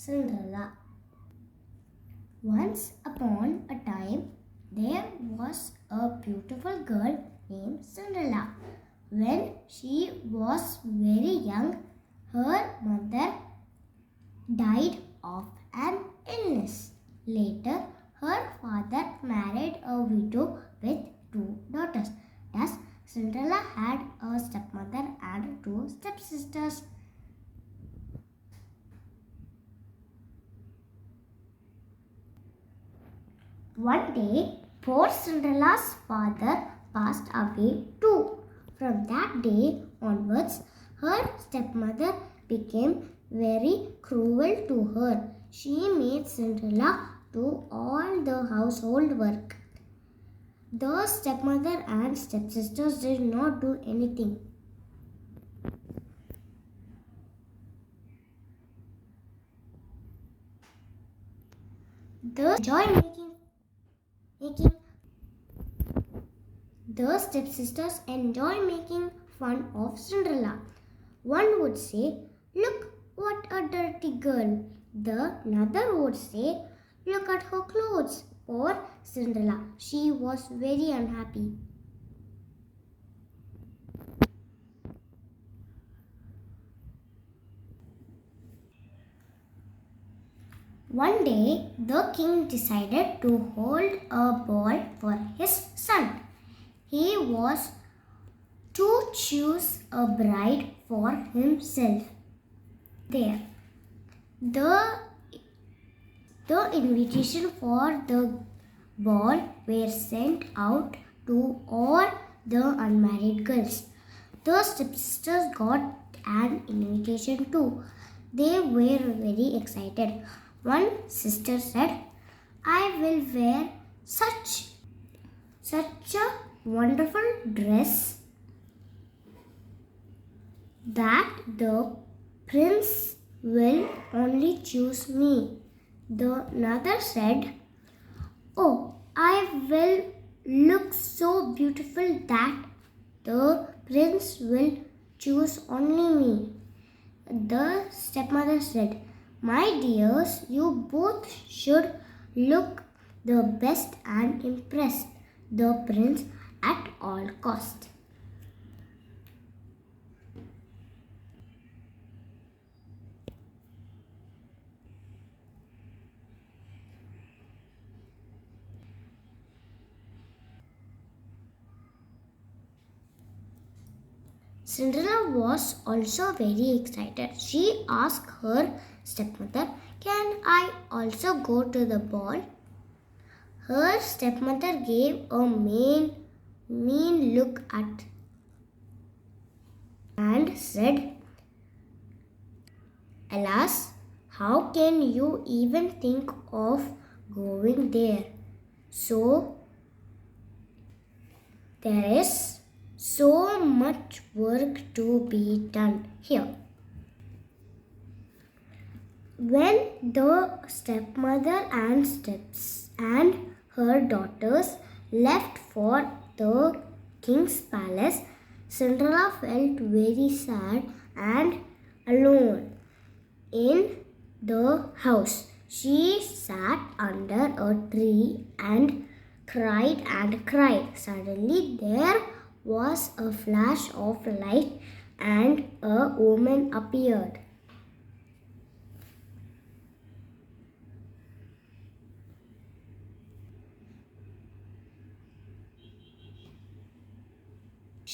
Cinderella. Once upon a time, there was a beautiful girl named Cinderella. When she was very young, her mother died of an illness. Later, her father married a widow with two daughters. Thus, Cinderella had a stepmother and two stepsisters. One day, poor Cinderella's father passed away too. From that day onwards, her stepmother became very cruel to her. She made Cinderella do all the household work. The stepmother and stepsisters did not do anything. The stepsisters enjoy making fun of Cinderella. One would say, "Look what a dirty girl." The another would say, "Look at her clothes." Poor Cinderella, she was very unhappy. One day, the king decided to hold a ball for his son. He was to choose a bride for himself. There, the invitation for the ball were sent out to all the unmarried girls. The stepsisters got an invitation too. They were very excited. One sister said, "I will wear such a wonderful dress that the prince will only choose me." The another said, "Oh, I will look so beautiful that the prince will choose only me." The stepmother said, "My dears, you both should look the best and impress the prince at all cost." Cinderella was also very excited. She asked her stepmother, "Can I also go to the ball?" Her stepmother gave a mean look at and said, "Alas, how can you even think of going there? There is so much work to be done here." When the stepmother and her daughters left for the king's palace, Cinderella felt very sad and alone in the house. She sat under a tree and cried and cried. Suddenly there was a flash of light and a woman appeared.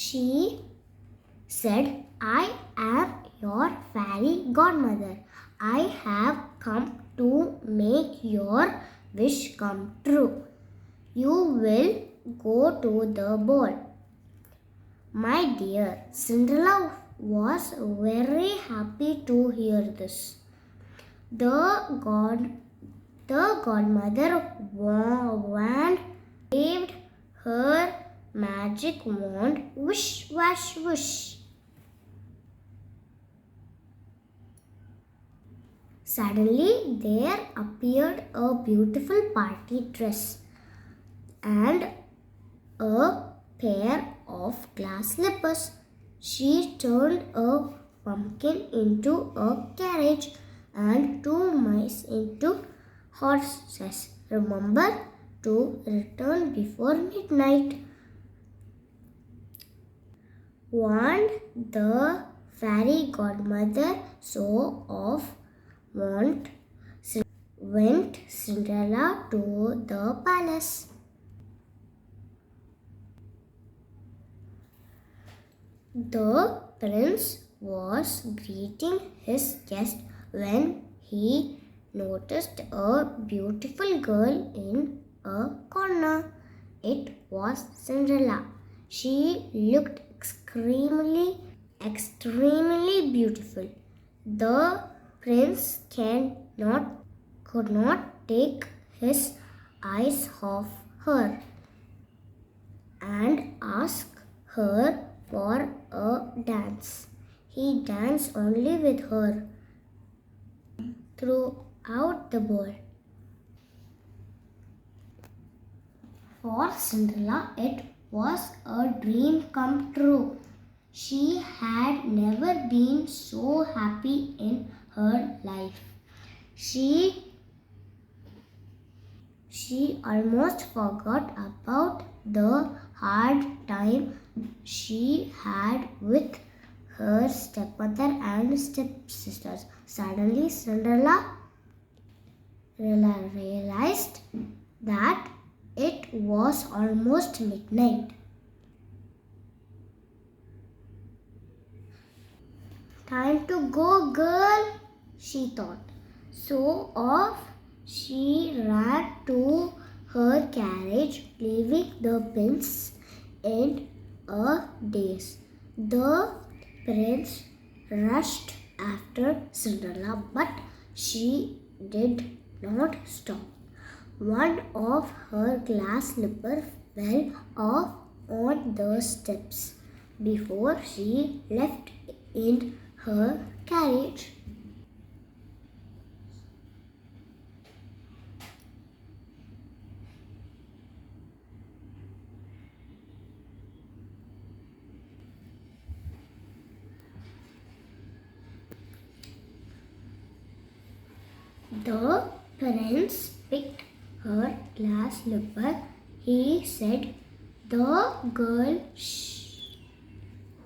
She said, "I am your fairy godmother. I have come to make your wish come true. You will go to the ball." My dear, Cinderella was very happy to hear this. The godmother waved her magic wand, whoosh, wash, whoosh. Suddenly there appeared a beautiful party dress and a pair of glass slippers. She turned a pumpkin into a carriage and 2 mice into horses. Remember to return before midnight. Warned the fairy godmother saw off went Cinderella to the palace. The prince was greeting his guest when he noticed a beautiful girl in a corner. It was Cinderella. She looked extremely beautiful. The prince could not take his eyes off her and asked her for a dance. He danced only with her throughout the ball. For Cinderella, it was a dream come true. She had never been so happy in her life. She almost forgot about the hard time she had with her stepmother and stepsisters. Suddenly, Cinderella realized that it was almost midnight. Time to go, girl, she thought. So off she ran to her carriage, leaving the prince in a daze. The prince rushed after Cinderella, but she did not stop. One of her glass slippers fell off on the steps before she left in her carriage. The prince picked her glass slipper. He said, "The girl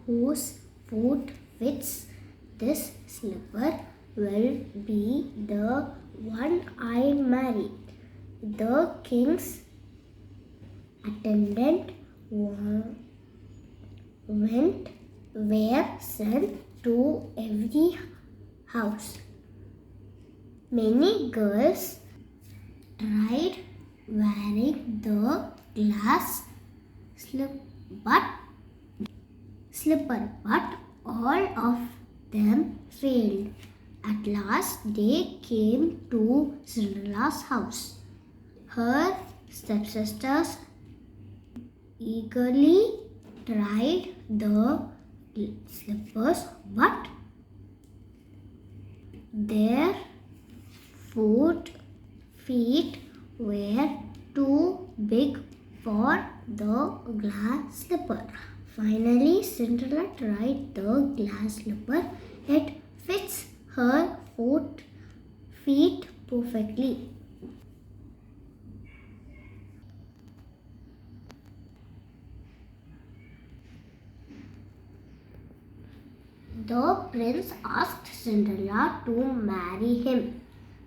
whose foot fits this slipper will be the one I marry." The king's attendant were sent to every house. Many girls tried wearing the glass slipper, but all of them failed. At last, they came to Cinderella's house. Her stepsisters eagerly tried the slippers, but their feet were too big for the glass slipper. Finally, Cinderella tried the glass slipper. It fits her feet perfectly. The prince asked Cinderella to marry him,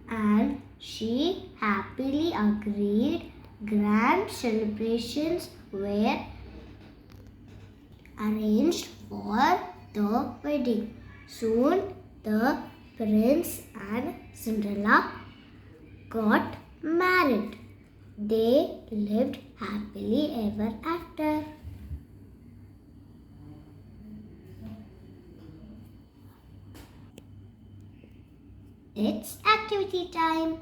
and she happily agreed. Grand celebrations were arranged for the wedding. Soon, the prince and Cinderella got married. They lived happily ever after. It's activity time.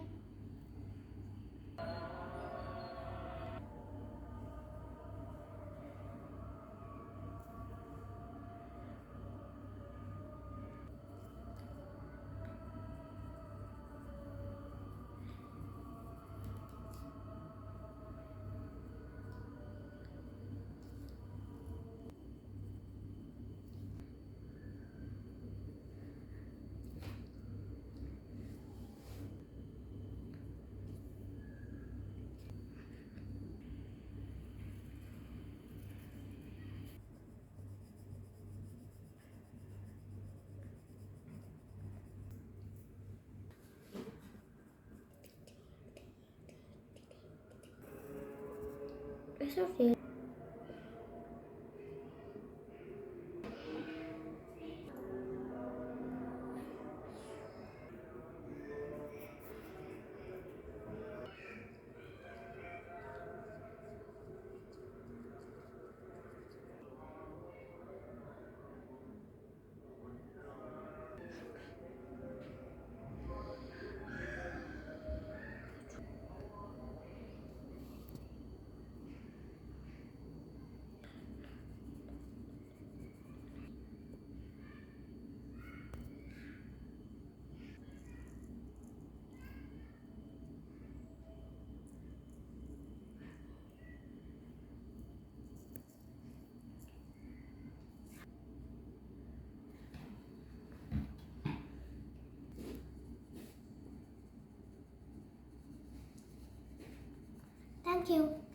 makes you feel? Thank you.